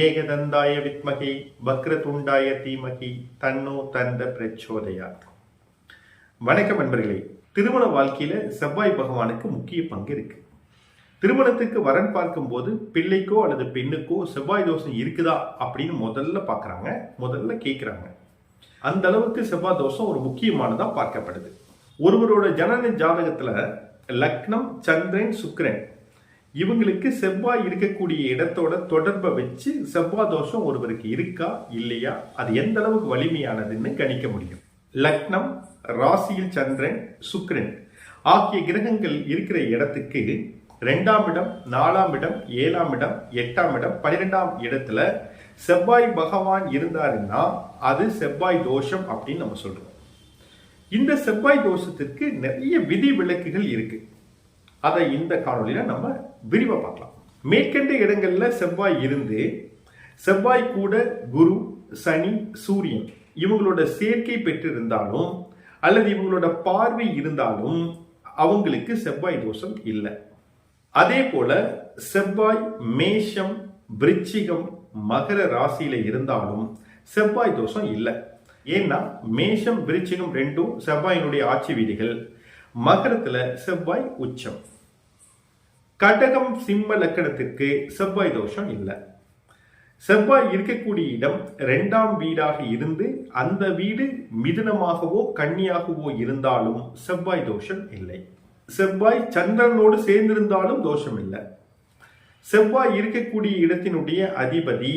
ஏகதந்தாய வித்மகி வக்ரதுண்டாய தீமகி தன்னோ தந்த பிரச்சோதயாத். வணக்கம் நண்பர்களே. திருமண வாழ்க்கையில செவ்வாய் பகவானுக்கு முக்கிய பங்கு இருக்கு. திருமணத்துக்கு வரன் பார்க்கும் போது பிள்ளைக்கோ அல்லது பெண்ணுக்கோ செவ்வாய் தோஷம் இருக்குதா அப்படின்னு முதல்ல கேட்கிறாங்க. அந்த அளவுக்கு செவ்வாய் தோஷம் ஒரு முக்கியமானதா பார்க்கப்படுது. ஒருவரோட ஜனன ஜாதகத்துல லக்னம், சந்திரன், சுக்கிரன் இவங்களுக்கு செவ்வாய் இருக்கக்கூடிய இடத்தோட தொடர்பை வச்சு செவ்வாய் தோஷம் ஒருவருக்கு இருக்கா இல்லையா, அது எந்த அளவுக்கு வலிமையானதுன்னு கணிக்க முடியும். லக்னம், ராசியில் சந்திரன், சுக்கிரன் ஆகிய கிரகங்கள் இருக்கிற இடத்துக்கு 2ஆம் இடம், 4ஆம் இடம், 7ஆம் இடம், 8ஆம் இடம், 12ஆம் இடத்துல செவ்வாய் பகவான் இருந்தாருன்னா அது செவ்வாய் தோஷம் அப்படின்னு நம்ம சொல்றோம். இந்த செவ்வாய் தோஷத்திற்கு நிறைய விதி விலக்குகள் இருக்கு. அதை இந்த காணொலியில நம்ம விரிவா பார்க்கலாம். மேற்கண்ட இடங்கள்ல செவ்வாய் இருந்து செவ்வாய் கூட குரு, சனி, சூரியன் இவங்களோட சேர்க்கை பெற்றிருந்தாலும் அல்லது இவங்களோட பார்வை இருந்தாலும் அவங்களுக்கு செவ்வாய் தோஷம் இல்லை. அதே போல செவ்வாய் மேஷம், விருச்சிகம், மகர ராசியில இருந்தாலும் செவ்வாய் தோஷம் இல்லை. ஏன்னா மேஷம், விருச்சிகம் ரெண்டும் செவ்வாயினுடைய ஆட்சி வீடுகள். மகரத்துல செவ்வாய் உச்சம். கடகம், சிம்ம லக்கணத்திற்கு செவ்வாய் தோஷம் இல்லை. செவ்வாய் இருக்கக்கூடிய இடம் 2ஆம் வீடாக இருந்து அந்த வீடு மிதுனமாகவோ கன்னியாகவோ இருந்தாலும் செவ்வாய் தோஷம் இல்லை. செவ்வாய் சந்திரனோடு சேர்ந்திருந்தாலும் தோஷம் இல்லை. செவ்வாய் இருக்கக்கூடிய இடத்தினுடைய அதிபதி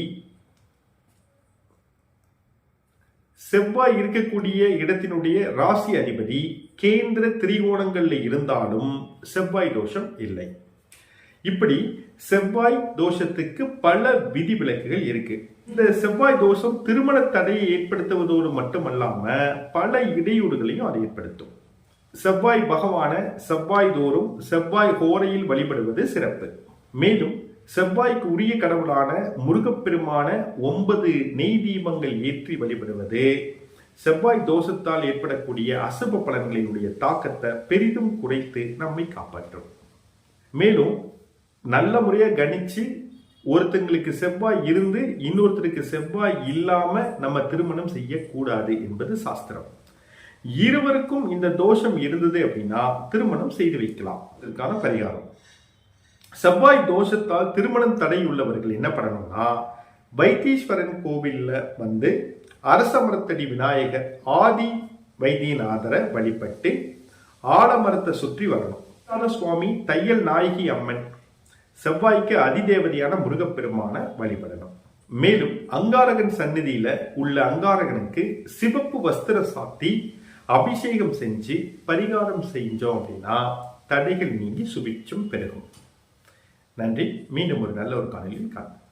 ராசி அதிபதி கேந்திர திரிகோணங்கள்ல இருந்தாலும் செவ்வாய் தோஷம் இல்லை. இப்படி செவ்வாய் தோஷத்துக்கு பல விதிவிலக்குகள் இருக்கு. இந்த செவ்வாய் தோஷம் திருமண தடையை ஏற்படுத்துவதோடு மட்டுமல்லாம பல இடையூறுகளையும் அதை ஏற்படுத்தும். செவ்வாய் பகவான செவ்வாய் தோறும் செவ்வாய் ஹோரையில் வழிபடுவது சிறப்பு. மேலும் செவ்வாய்க்கு உரிய கடவுளான முருகப்பெருமான 9 நெய் தீபங்கள் ஏற்றி வழிபடுவது செவ்வாய் தோஷத்தால் ஏற்படக்கூடிய அசுப பலன்களினுடைய தாக்கத்தை பெரிதும் குறைத்து நம்மை காப்பாற்றும். மேலும் நல்ல முறையா கணிச்சு ஒருத்தங்களுக்கு செவ்வாய் இருந்து இன்னொருத்தருக்கு செவ்வாய் இல்லாம நம்ம திருமணம் செய்யக்கூடாது என்பது சாஸ்திரம். இருவருக்கும் இந்த தோஷம் இருந்தது அப்படின்னா திருமணம் செய்து வைக்கலாம். இதற்கான பரிகாரம், செவ்வாய் தோஷத்தால் திருமணம் தடை உள்ளவர்கள் என்ன பண்ணணும்னா, வைத்தீஸ்வரன் கோவில்ல வந்து அரசமரத்தடி விநாயகர், ஆதி வைத்தியநாதரை வழிபட்டு ஆலமரத்தை சுற்றி வரணும். சுவாமி, தையல் நாயகி அம்மன், செவ்வாய்க்கு அதிதேவதையான முருகப்பெருமான வழிபடணும். மேலும் அங்காரகன் சந்நிதியில உள்ள அங்காரகனுக்கு சிவப்பு வஸ்திர சாத்தி அபிஷேகம் செஞ்சு பரிகாரம் செஞ்சோம் அப்படின்னா தடைகள் நீங்கி சுபிட்சம் பெருகும். நன்றி. மீண்டும் ஒரு நல்ல ஒரு காணொலியில் காண்போம்.